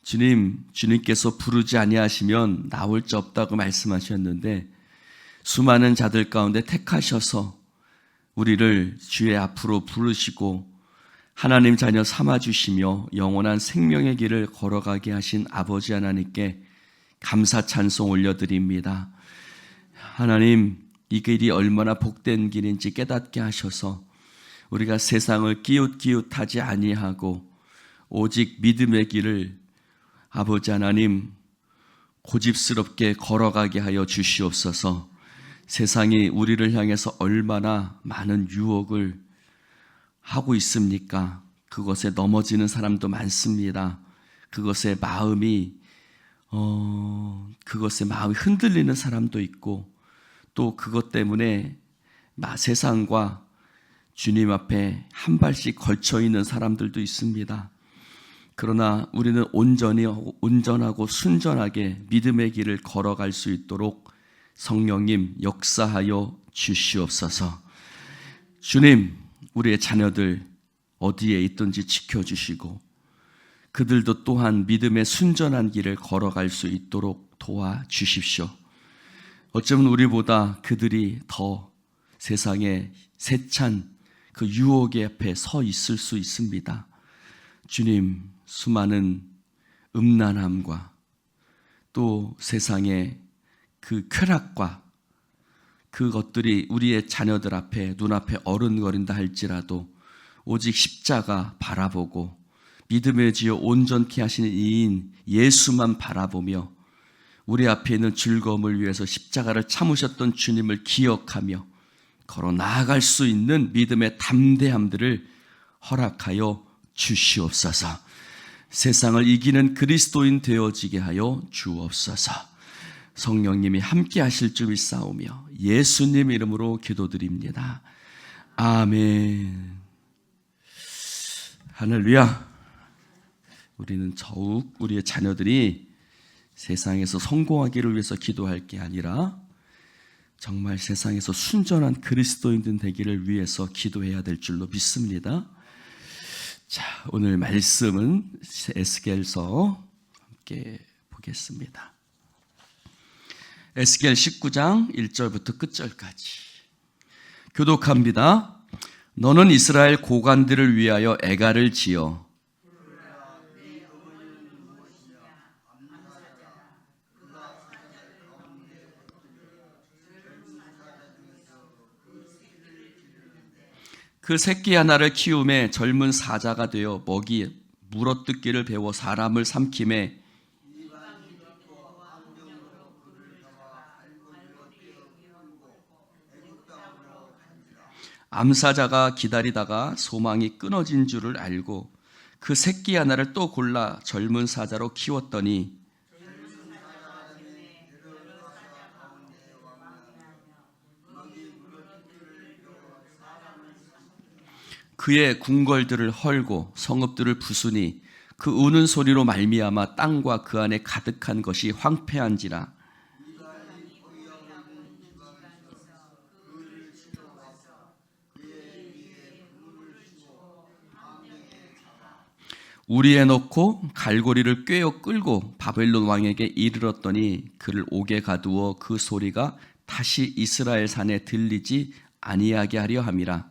주님께서 부르지 아니하시면 나올 자 없다고 말씀하셨는데 수많은 자들 가운데 택하셔서 우리를 주의 앞으로 부르시고 하나님 자녀 삼아주시며 영원한 생명의 길을 걸어가게 하신 아버지 하나님께 감사 찬송 올려드립니다. 하나님, 이 길이 얼마나 복된 길인지 깨닫게 하셔서 우리가 세상을 기웃기웃하지 아니하고 오직 믿음의 길을 아버지 하나님 고집스럽게 걸어가게 하여 주시옵소서. 세상이 우리를 향해서 얼마나 많은 유혹을 하고 있습니까? 그것에 넘어지는 사람도 많습니다. 그것에 마음이 흔들리는 사람도 있고 또 그것 때문에 세상과 주님 앞에 한 발씩 걸쳐 있는 사람들도 있습니다. 그러나 우리는 온전하고 순전하게 믿음의 길을 걸어갈 수 있도록 성령님 역사하여 주시옵소서. 주님, 우리의 자녀들 어디에 있든지 지켜주시고 그들도 또한 믿음의 순전한 길을 걸어갈 수 있도록 도와주십시오. 어쩌면 우리보다 그들이 더 세상에 세찬 그 유혹의 앞에 서 있을 수 있습니다. 주님, 수많은 음란함과 또 세상의 그 쾌락과 그것들이 우리의 자녀들 앞에 눈앞에 어른거린다 할지라도 오직 십자가 바라보고 믿음의 지요 온전케 하시는 이인 예수만 바라보며 우리 앞에 있는 즐거움을 위해서 십자가를 참으셨던 주님을 기억하며 걸어 나아갈 수 있는 믿음의 담대함들을 허락하여 주시옵소서. 세상을 이기는 그리스도인 되어지게 하여 주옵소서. 성령님이 함께 하실 줄 믿사오며 예수님 이름으로 기도드립니다. 아멘. 할렐루야. 우리는 더욱 우리의 자녀들이 세상에서 성공하기를 위해서 기도할 게 아니라 정말 세상에서 순전한 그리스도인들 되기를 위해서 기도해야 될 줄로 믿습니다. 자, 오늘 말씀은 에스겔서 함께 보겠습니다. 에스겔 19장 1절부터 끝절까지 교독합니다. 너는 이스라엘 고관들을 위하여 애가를 지어 그 새끼 하나를 키움에 젊은 사자가 되어 물어뜯기를 배워 사람을 삼킴에 암사자가 기다리다가 소망이 끊어진 줄을 알고 그 새끼 하나를 또 골라 젊은 사자로 키웠더니 그의 궁궐들을 헐고 성읍들을 부수니 그 우는 소리로 말미암아 땅과 그 안에 가득한 것이 황폐한지라. 우리에 넣고 갈고리를 꿰어 끌고 바벨론 왕에게 이르렀더니 그를 옥에 가두어 그 소리가 다시 이스라엘 산에 들리지 아니하게 하려 함이라.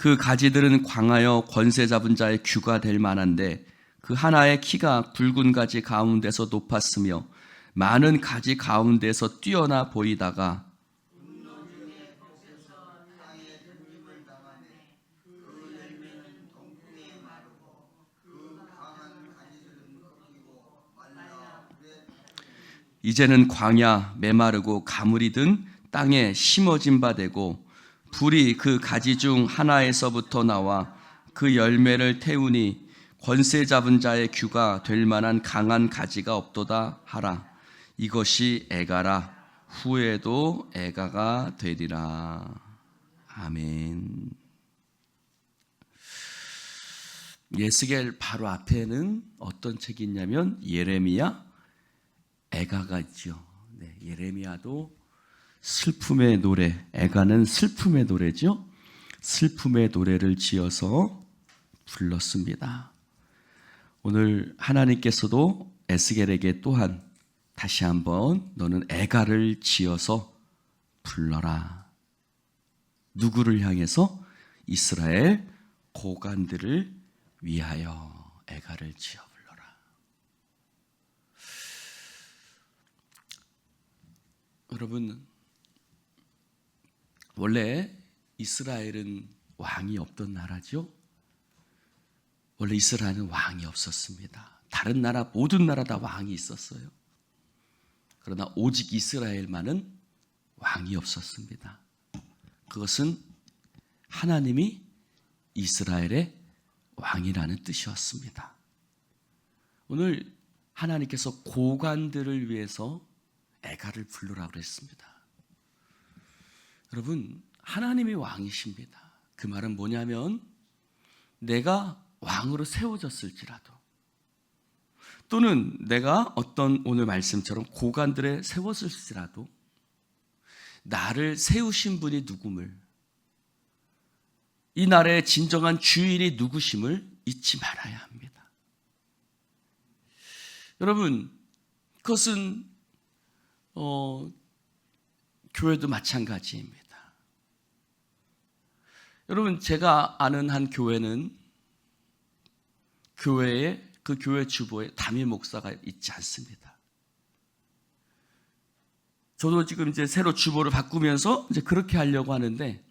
그 가지들은 광하여 권세 잡은 자의 규가 될 만한데 그 하나의 키가 굵은 가지 가운데서 높았으며 많은 가지 가운데서 뛰어나 보이다가 이제는 광야 메마르고 가물이 든 땅에 심어진 바 되고 불이 그 가지 중 하나에서부터 나와 그 열매를 태우니 권세 잡은 자의 규가 될 만한 강한 가지가 없도다 하라. 이것이 애가라. 후에도 애가가 되리라. 아멘. 에스겔 바로 앞에는 어떤 책이 있냐면 예레미야, 애가가 있죠. 네, 예레미야도 슬픔의 노래, 애가는 슬픔의 노래죠. 슬픔의 노래를 지어서 불렀습니다. 오늘 하나님께서도 에스겔에게 또한 다시 한번 너는 애가를 지어서 불러라. 누구를 향해서? 이스라엘 고관들을 위하여 애가를 지어 불러라. 여러분, 원래 이스라엘은 왕이 없던 나라죠. 원래 이스라엘은 왕이 없었습니다. 다른 나라, 모든 나라 다 왕이 있었어요. 그러나 오직 이스라엘만은 왕이 없었습니다. 그것은 하나님이 이스라엘의 왕이라는 뜻이었습니다. 오늘 하나님께서 고관들을 위해서 애가를 부르라고 그랬습니다. 여러분, 하나님이 왕이십니다. 그 말은 뭐냐면 내가 왕으로 세워졌을지라도 또는 내가 어떤 오늘 말씀처럼 고관들에 세웠을지라도 나를 세우신 분이 누구임을, 이 나라의 진정한 주인이 누구심을 잊지 말아야 합니다. 여러분, 그것은 교회도 마찬가지입니다. 여러분, 제가 아는 한 교회는 교회에, 그 교회 주보에 담임 목사가 있지 않습니다. 저도 지금 이제 새로 주보를 바꾸면서 이제 그렇게 하려고 하는데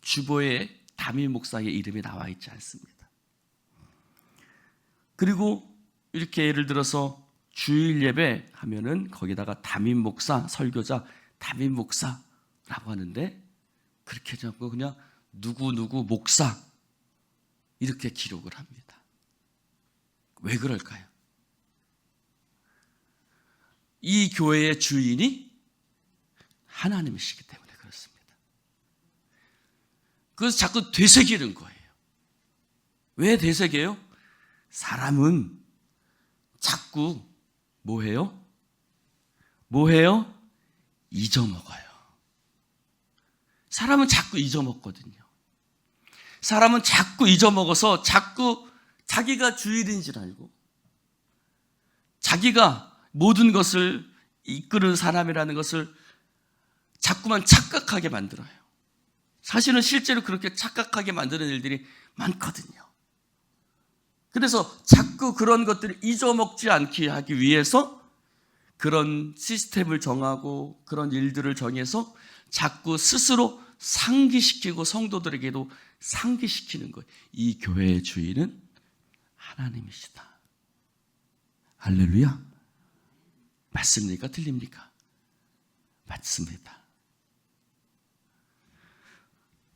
주보에 담임 목사의 이름이 나와 있지 않습니다. 그리고 이렇게 예를 들어서 주일 예배 하면은 거기다가 담임 목사, 설교자, 담임 목사라고 하는데 그렇게 하지 않고 그냥 누구누구 목사 이렇게 기록을 합니다. 왜 그럴까요? 이 교회의 주인이 하나님이시기 때문에 그렇습니다. 그래서 자꾸 되새기는 거예요. 왜 되새겨요? 사람은 자꾸 뭐해요? 잊어먹어요. 사람은 자꾸 잊어먹거든요. 사람은 자꾸 잊어먹어서 자꾸 자기가 주인인 줄 알고 자기가 모든 것을 이끄는 사람이라는 것을 자꾸만 착각하게 만들어요. 사실은 실제로 그렇게 착각하게 만드는 일들이 많거든요. 그래서 자꾸 그런 것들을 잊어먹지 않게 하기 위해서 그런 시스템을 정하고 그런 일들을 정해서 자꾸 스스로 상기시키고 성도들에게도 상기시키는 거예요. 이 교회의 주인은 하나님이시다. 할렐루야. 맞습니까? 틀립니까? 맞습니다.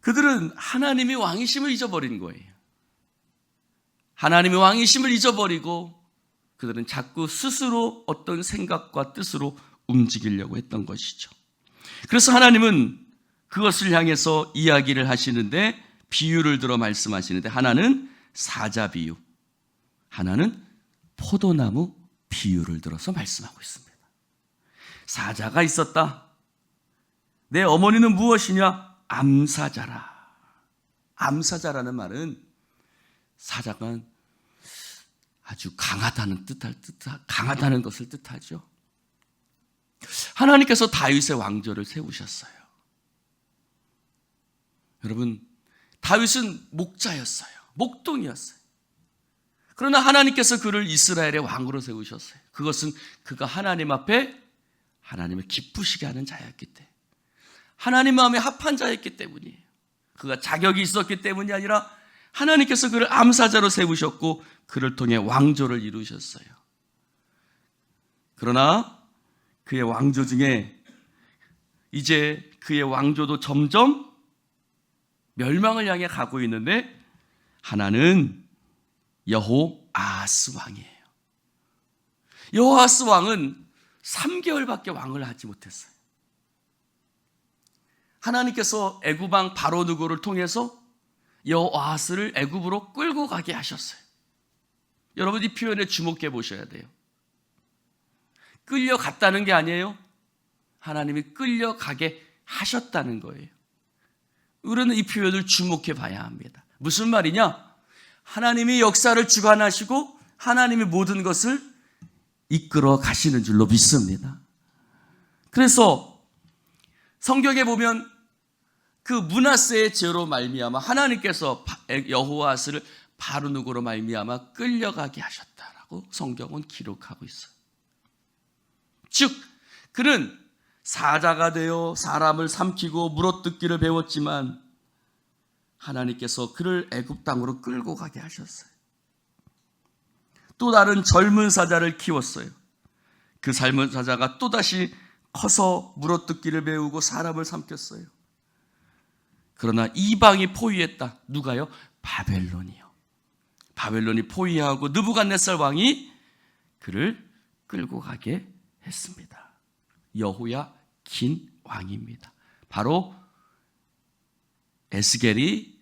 그들은 하나님이 왕이심을 잊어버린 거예요. 하나님이 왕이심을 잊어버리고 그들은 자꾸 스스로 어떤 생각과 뜻으로 움직이려고 했던 것이죠. 그래서 하나님은 그것을 향해서 이야기를 하시는데 비유를 들어 말씀하시는데 하나는 사자 비유, 하나는 포도나무 비유를 들어서 말씀하고 있습니다. 사자가 있었다. 내 어머니는 무엇이냐? 암사자라. 암사자라는 말은 사자가 아주 강하다는 강하다는 것을 뜻하죠. 하나님께서 다윗의 왕조를 세우셨어요. 여러분, 다윗은 목자였어요. 목동이었어요. 그러나 하나님께서 그를 이스라엘의 왕으로 세우셨어요. 그것은 그가 하나님 앞에 하나님을 기쁘시게 하는 자였기 때문에, 하나님 마음에 합한 자였기 때문이에요. 그가 자격이 있었기 때문이 아니라 하나님께서 그를 암사자로 세우셨고 그를 통해 왕조를 이루셨어요. 그러나 그의 왕조 중에 이제 그의 왕조도 점점 멸망을 향해 가고 있는데 하나는 여호아하스 왕이에요. 여호아하스 왕은 3개월밖에 왕을 하지 못했어요. 하나님께서 애굽 왕 바로 느고를 통해서 여호아하스를 애굽으로 끌고 가게 하셨어요. 여러분, 이 표현에 주목해 보셔야 돼요. 끌려갔다는 게 아니에요. 하나님이 끌려가게 하셨다는 거예요. 우리는 이 표현을 주목해 봐야 합니다. 무슨 말이냐? 하나님이 역사를 주관하시고 하나님이 모든 것을 이끌어 가시는 줄로 믿습니다. 그래서 성경에 보면 그 므낫세의 죄로 말미암아 하나님께서 여호와스를 바르누고로 말미암아 끌려가게 하셨다라고 성경은 기록하고 있어요. 즉 그는 사자가 되어 사람을 삼키고 물어뜯기를 배웠지만 하나님께서 그를 애굽 땅으로 끌고 가게 하셨어요. 또 다른 젊은 사자를 키웠어요. 그 젊은 사자가 또다시 커서 물어뜯기를 배우고 사람을 삼켰어요. 그러나 이방이 포위했다. 누가요? 바벨론이요. 바벨론이 포위하고 느부갓네살 왕이 그를 끌고 가게 했습니다. 여호야긴 왕입니다. 바로 에스겔이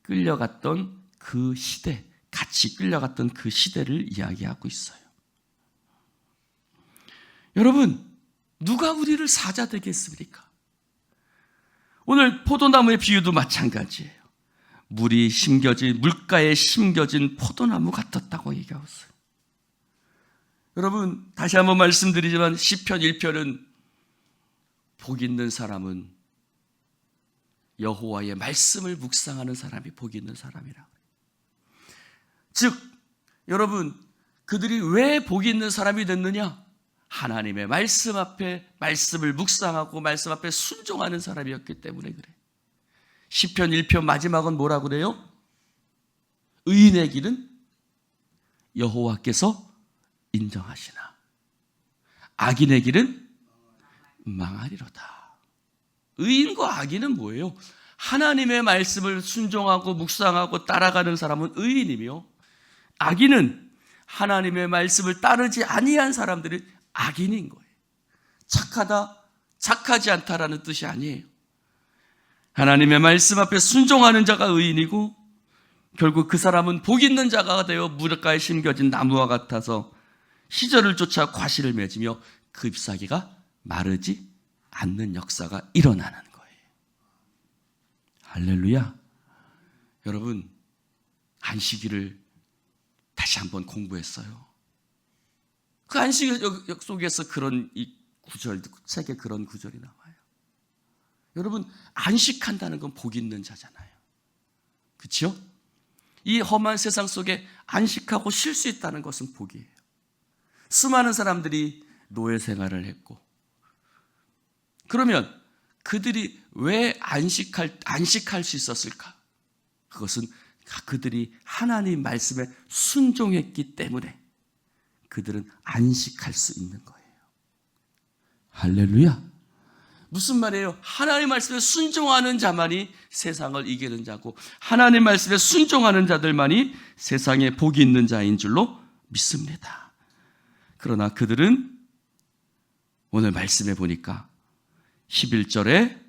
끌려갔던 그 시대, 같이 끌려갔던 그 시대를 이야기하고 있어요. 여러분, 누가 우리를 사자 되게 했습니까? 오늘 포도나무의 비유도 마찬가지예요. 물가에 심겨진 포도나무 같았다고 얘기하고 있어요. 여러분, 다시 한번 말씀드리지만 시편 1편은 복 있는 사람은 여호와의 말씀을 묵상하는 사람이 복 있는 사람이라고. 즉, 여러분, 그들이 왜 복 있는 사람이 됐느냐? 하나님의 말씀 앞에 말씀을 묵상하고 말씀 앞에 순종하는 사람이었기 때문에 그래. 시편 1편 마지막은 뭐라고 그래요? 의인의 길은 여호와께서 인정하시나 악인의 길은 망하리로다. 의인과 악인은 뭐예요? 하나님의 말씀을 순종하고 묵상하고 따라가는 사람은 의인이며 악인은 하나님의 말씀을 따르지 아니한 사람들이 악인인 거예요. 착하다, 착하지 않다라는 뜻이 아니에요. 하나님의 말씀 앞에 순종하는 자가 의인이고 결국 그 사람은 복 있는 자가 되어 물가에 심겨진 나무와 같아서 시절을 쫓아 과실을 맺으며 그 잎사귀가 마르지 않는 역사가 일어나는 거예요. 할렐루야. 여러분, 안식일을 다시 한번 공부했어요. 그 안식일 속에서 그런 이 구절, 책에 그런 구절이 나와요. 여러분, 안식한다는 건 복 있는 자잖아요. 그렇죠? 이 험한 세상 속에 안식하고 쉴 수 있다는 것은 복이에요. 수많은 사람들이 노예 생활을 했고, 그러면 그들이 왜 안식할 수 있었을까? 그것은 그들이 하나님 말씀에 순종했기 때문에 그들은 안식할 수 있는 거예요. 할렐루야. 무슨 말이에요? 하나님 말씀에 순종하는 자만이 세상을 이기는 자고 하나님 말씀에 순종하는 자들만이 세상에 복이 있는 자인 줄로 믿습니다. 그러나 그들은 오늘 말씀해 보니까 11절에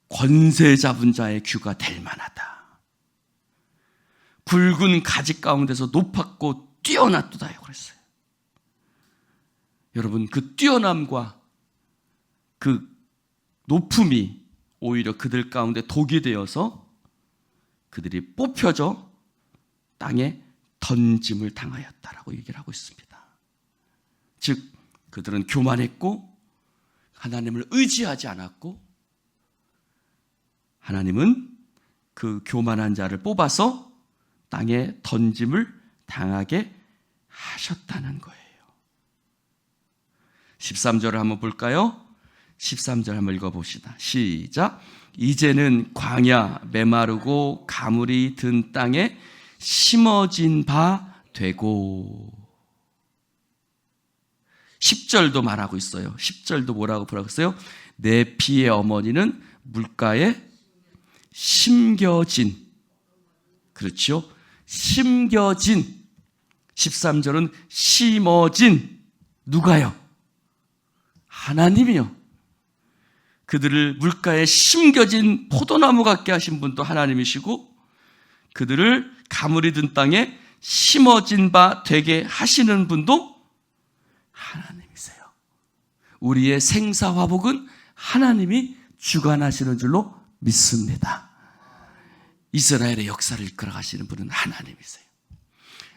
권세 잡은 자의 규가 될 만하다. 굵은 가지 가운데서 높았고 뛰어났도다요 그랬어요. 여러분, 그 뛰어남과 그 높음이 오히려 그들 가운데 독이 되어서 그들이 뽑혀져 땅에 던짐을 당하였다라고 얘기를 하고 있습니다. 즉 그들은 교만했고 하나님을 의지하지 않았고 하나님은 그 교만한 자를 뽑아서 땅에 던짐을 당하게 하셨다는 거예요. 13절을 한번 볼까요? 13절 한번 읽어봅시다. 시작. 이제는 광야 메마르고 가물이 든 땅에 심어진 바 되고. 10절도 말하고 있어요. 10절도 뭐라고 부르었어요? 내 피의 어머니는 물가에 심겨진. 그렇죠? 심겨진. 13절은 심어진. 누가요? 하나님이요. 그들을 물가에 심겨진 포도나무 같게 하신 분도 하나님이시고 그들을 가물이 든 땅에 심어진 바 되게 하시는 분도 하나님이세요. 우리의 생사화복은 하나님이 주관하시는 줄로 믿습니다. 이스라엘의 역사를 이끌어 가시는 분은 하나님이세요.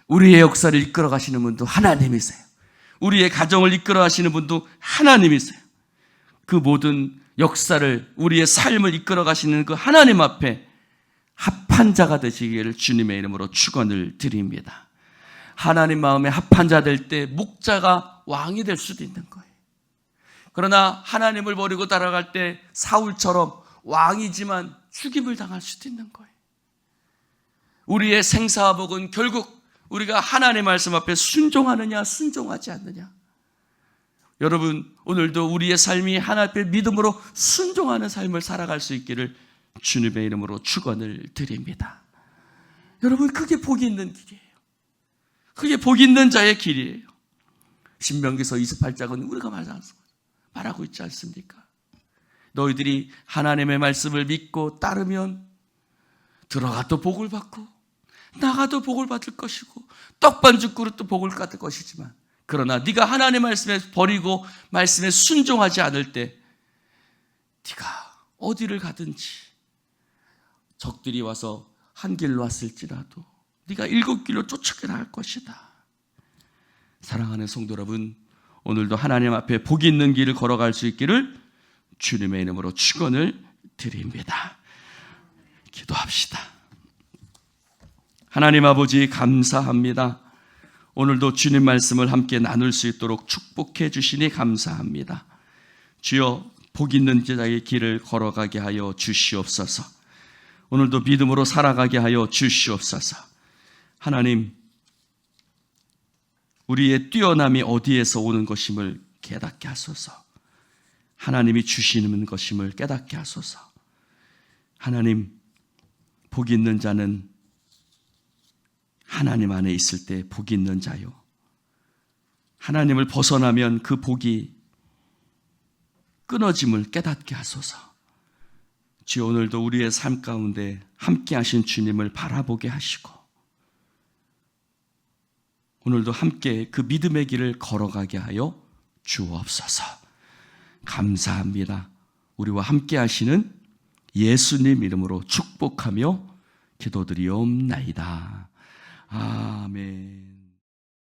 우리의 역사를 이끌어 가시는 분도 하나님이세요. 우리의 가정을 이끌어 가시는 분도 하나님이세요. 그 모든 역사를, 우리의 삶을 이끌어 가시는 그 하나님 앞에 합한 자가 되시기를 주님의 이름으로 축원을 드립니다. 하나님 마음에 합한 자 될 때 목자가 왕이 될 수도 있는 거예요. 그러나 하나님을 버리고 따라갈 때 사울처럼 왕이지만 죽임을 당할 수도 있는 거예요. 우리의 생사복은 결국 우리가 하나님의 말씀 앞에 순종하느냐 순종하지 않느냐. 여러분, 오늘도 우리의 삶이 하나님 앞에 믿음으로 순종하는 삶을 살아갈 수 있기를 주님의 이름으로 축원을 드립니다. 여러분, 그게 복이 있는 길이에요. 그게 복이 있는 자의 길이에요. 신명기서 28장은 우리가 말하고 있지 않습니까? 너희들이 하나님의 말씀을 믿고 따르면 들어가도 복을 받고 나가도 복을 받을 것이고 떡반죽 그릇도 복을 받을 것이지만, 그러나 네가 하나님의 말씀에 버리고 말씀에 순종하지 않을 때 네가 어디를 가든지 적들이 와서 한 길로 왔을지라도 네가 7길로 쫓아게 나갈 것이다. 사랑하는 성도 여러분, 오늘도 하나님 앞에 복이 있는 길을 걸어갈 수 있기를 주님의 이름으로 축원을 드립니다. 기도합시다. 하나님 아버지, 감사합니다. 오늘도 주님 말씀을 함께 나눌 수 있도록 축복해 주시니 감사합니다. 주여, 복 있는 자의 길을 걸어가게 하여 주시옵소서. 오늘도 믿음으로 살아가게 하여 주시옵소서. 하나님, 우리의 뛰어남이 어디에서 오는 것임을 깨닫게 하소서. 하나님이 주시는 것임을 깨닫게 하소서. 하나님, 복 있는 자는 하나님 안에 있을 때 복이 있는 자요, 하나님을 벗어나면 그 복이 끊어짐을 깨닫게 하소서. 주여, 오늘도 우리의 삶 가운데 함께 하신 주님을 바라보게 하시고 오늘도 함께 그 믿음의 길을 걸어가게 하여 주옵소서. 감사합니다. 우리와 함께 하시는 예수님 이름으로 축복하며 기도드리옵나이다. 아멘.